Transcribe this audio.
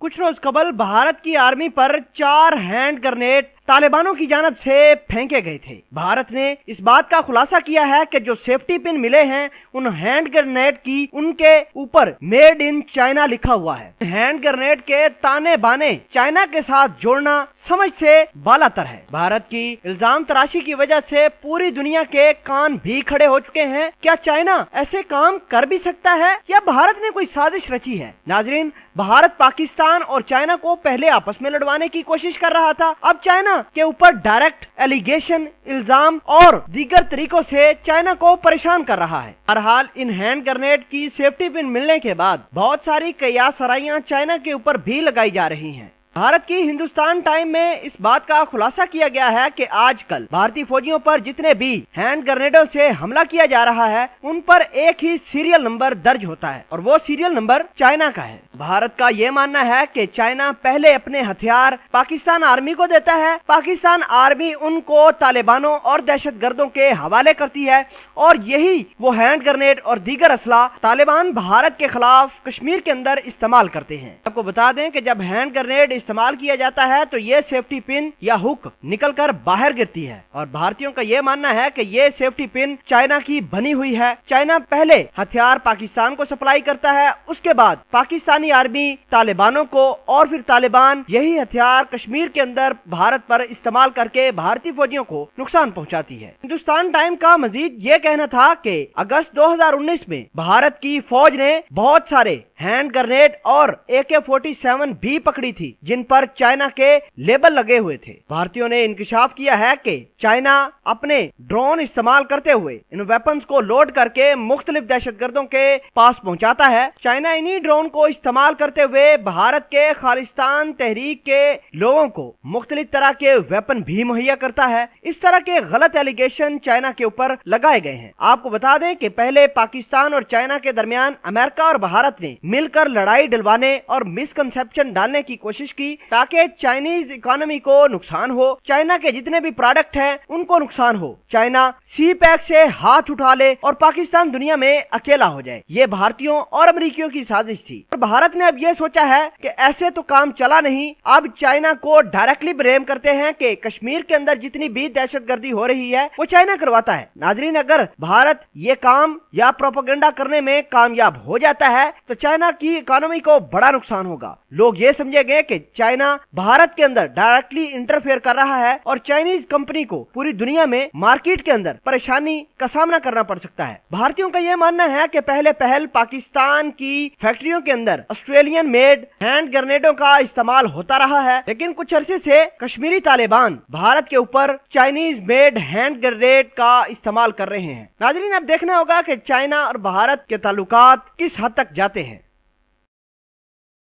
कुछ रोज कबल भारत की आर्मी पर 4 हैंड ग्रेनेड तालिबानों की जानब से फेंके गए थे। भारत ने इस बात का खुलासा किया है कि जो सेफ्टी पिन मिले हैं उन हैंड ग्रेनेड की उनके ऊपर मेड इन चाइना लिखा हुआ है। हैंड ग्रेनेड के ताने बाने चाइना के साथ जोड़ना समझ से बालातर है। भारत की इल्जाम तराशी की वजह से पूरी दुनिया के कान भी खड़े हो चुके हैं। क्या चाइना ऐसे काम कर भी सकता है या भारत ने कोई साजिश रची है? नाजरीन, भारत पाकिस्तान और चाइना को पहले आपस में लड़वाने की कोशिश कर रहा था। अब चाइना के ऊपर डायरेक्ट एलिगेशन, इल्जाम और दीगर तरीकों से चाइना को परेशान कर रहा है। बहरहाल इन हैंड ग्रेनेड की सेफ्टी पिन मिलने के बाद बहुत सारी कयास आराइयां चाइना के ऊपर भी लगाई जा रही हैं। भारत की हिंदुस्तान टाइम में इस बात का खुलासा किया गया है कि आजकल भारतीय फौजियों पर जितने भी हैंड ग्रेनेडों से हमला किया जा रहा है उन पर एक ही सीरियल नंबर दर्ज होता है और वो सीरियल नंबर चाइना का है। भारत का ये मानना है कि चाइना पहले अपने हथियार पाकिस्तान आर्मी को देता है, पाकिस्तान आर्मी उनको तालिबानों और दहशतगर्दों के हवाले करती है और यही वो हैंड ग्रेनेड और दीगर असला तालिबान भारत के खिलाफ कश्मीर के अंदर इस्तेमाल करते हैं। आपको बता दें कि जब हैंड ग्रेनेड इस्तेमाल किया जाता है तो ये सेफ्टी पिन या हुक निकलकर बाहर गिरती है और भारतीयों का ये मानना है कि ये सेफ्टी पिन चाइना की बनी हुई है। चाइना पहले हथियार पाकिस्तान को सप्लाई करता है, उसके बाद पाकिस्तानी आर्मी तालिबानों को और फिर तालिबान यही हथियार कश्मीर के अंदर भारत पर इस्तेमाल करके भारतीय फौजियों को नुकसान पहुंचाती है। हिंदुस्तान टाइम का मजीद ये कहना था कि अगस्त 2019 में भारत की फौज ने बहुत सारे हैंड ग्रेनेड और AK-47 भी पकड़ी थी जिन पर चाइना के लेबल लगे हुए थे। भारतीयों ने इंकशाफ किया है कि चाइना अपने ड्रोन इस्तेमाल करते हुए इन वेपन्स को लोड करके मुख्तलिफ दहशतगर्दों के पास पहुंचाता है। चाइना इन्हीं ड्रोन को इस्तेमाल करते हुए भारत के खालिस्तान तहरीक के लोगों को मुख्तलिफ तरह के वेपन भी मुहैया करता है। इस तरह के गलत एलिगेशन चाइना के ऊपर लगाए गए हैं। आपको बता दें कि पहले पाकिस्तान और चाइना के दरमियान अमेरिका और भारत ने मिलकर लड़ाई डलवाने और मिसकंसेप्शन डालने की कोशिश की ताकि चाइनीज इकोनॉमी को नुकसान हो, चाइना के जितने भी प्रोडक्ट हैं उनको नुकसान हो, चाइना CPEC से हाथ उठा ले और पाकिस्तान दुनिया में अकेला हो जाए। ये भारतीयों और अमेरिकियों की साजिश थी और भारत ने अब ये सोचा है कि ऐसे तो काम चला नहीं, अब चाइना को डायरेक्टली ब्लेम करते हैं कि कश्मीर के अंदर जितनी भी दहशतगर्दी हो रही है वो चाइना करवाता है। नाजरीन, अगर भारत ये काम या प्रोपेगेंडा करने में कामयाब हो जाता है तो चाइना की इकोनॉमी को बड़ा नुकसान होगा। लोग ये समझेंगे कि चाइना भारत के अंदर डायरेक्टली इंटरफेयर कर रहा है और चाइनीज कंपनी को पूरी दुनिया में मार्केट के अंदर परेशानी का सामना करना पड़ सकता है। भारतीयों का यह मानना है कि पहल पाकिस्तान की फैक्ट्रियों के अंदर ऑस्ट्रेलियन मेड हैंड ग्रेनेडों का इस्तेमाल होता रहा है, लेकिन कुछ अरसे से कश्मीरी तालिबान भारत के ऊपर चाइनीज मेड हैंड ग्रेनेड का इस्तेमाल कर रहे हैं। नाजरीन, अब देखना होगा कि चाइना और भारत के ताल्लुकात किस हद तक जाते हैं।